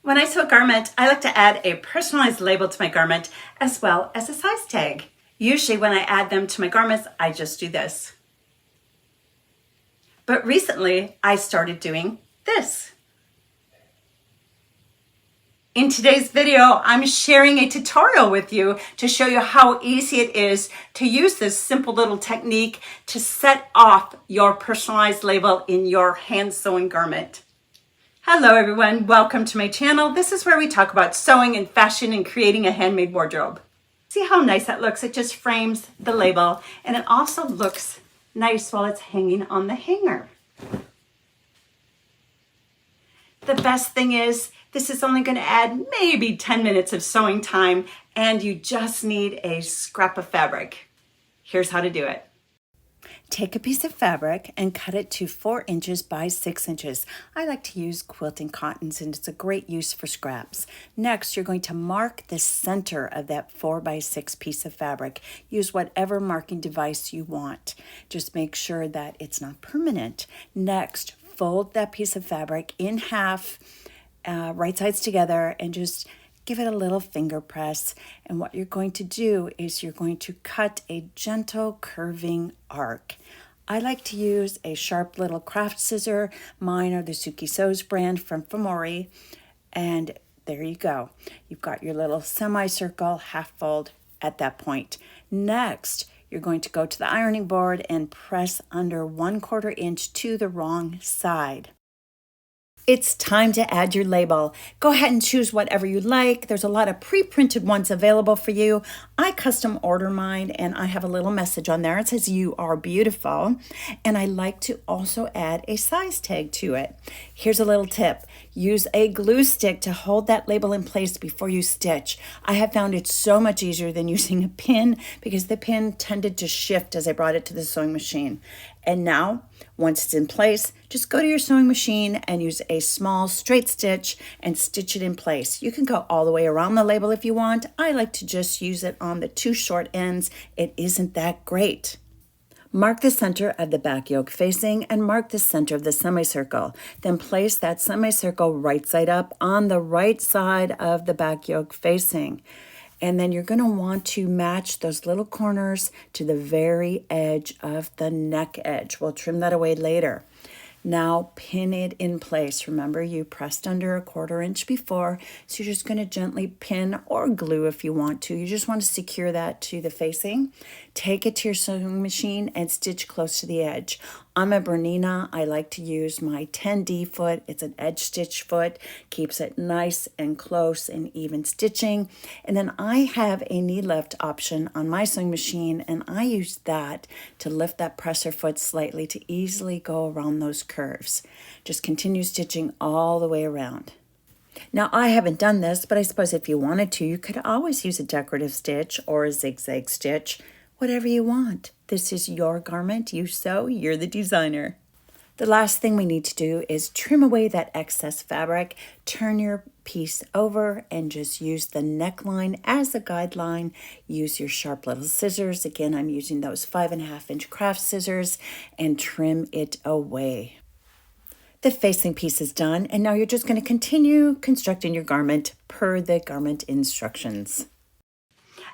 When I sew a garment, I like to add a personalized label to my garment as well as a size tag. Usually when I add them to my garments, I just do this. But recently I started doing this. In today's video, I'm sharing a tutorial with you to show you how easy it is to use this simple little technique to set off your personalized label in your hand sewn garment. Hello everyone, welcome to my channel. This is where we talk about sewing and fashion and creating a handmade wardrobe. See how nice that looks? It just frames the label and it also looks nice while it's hanging on the hanger. The best thing is this is only going to add maybe 10 minutes of sewing time and you just need a scrap of fabric. Here's how to do it. Take a piece of fabric and cut it to 4 inches by 6 inches. I like to use quilting cottons and it's a great use for scraps. Next, you're going to mark the center of that 4 by 6 piece of fabric. Use whatever marking device you want. Just make sure that it's not permanent. Next, fold that piece of fabric in half, right sides together, and just give it a little finger press. And what you're going to do is you're going to cut a gentle curving arc. I like to use a sharp little craft scissor. Mine are the Suki Sews brand from Famori. And there you go. You've got your little semicircle half fold at that point. Next, you're going to go to the ironing board and press under 1/4 inch to the wrong side. It's time to add your label. Go ahead and choose whatever you like. There's a lot of pre-printed ones available for you. I custom order mine and I have a little message on there. It says "You are beautiful." And I like to also add a size tag to it. Here's a little tip. Use a glue stick to hold that label in place before you stitch. I have found it so much easier than using a pin because the pin tended to shift as I brought it to the sewing machine. And now, once it's in place, just go to your sewing machine and use a small straight stitch and stitch it in place. You can go all the way around the label if you want. I like to just use it on the 2 short ends. It isn't that great. Mark the center of the back yoke facing and mark the center of the semicircle. Then place that semicircle right side up on the right side of the back yoke facing. And then you're going to want to match those little corners to the very edge of the neck edge. We'll trim that away later. Now pin it in place. Remember, you pressed under 1/4 inch before, so you're just going to gently pin or glue if you want to. You just want to secure that to the facing. Take it to your sewing machine and stitch close to the edge. On my BERNINA, I like to use my 10D foot. It's an edge stitch foot, keeps it nice and close and even stitching. And then I have a knee lift option on my sewing machine, and I use that to lift that presser foot slightly to easily go around those curves. Just continue stitching all the way around. Now, I haven't done this, but I suppose if you wanted to, you could always use a decorative stitch or a zigzag stitch, whatever you want. This is your garment, you sew, you're the designer. The last thing we need to do is trim away that excess fabric, turn your piece over and just use the neckline as a guideline. Use your sharp little scissors. Again, I'm using those 5.5 inch craft scissors and trim it away. The facing piece is done, and now you're just going to continue constructing your garment per the garment instructions.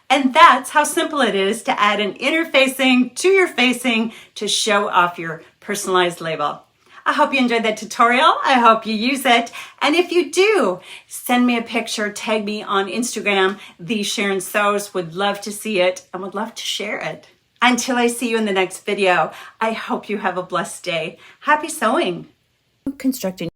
And that's how simple it is to add an inner facing to your facing to show off your personalized label. I hope you enjoyed that tutorial. I hope you use it. And if you do, send me a picture, tag me on Instagram, the Sharon Sews. Would love to see it and would love to share it. Until I see you in the next video, I hope you have a blessed day. Happy sewing. Constructing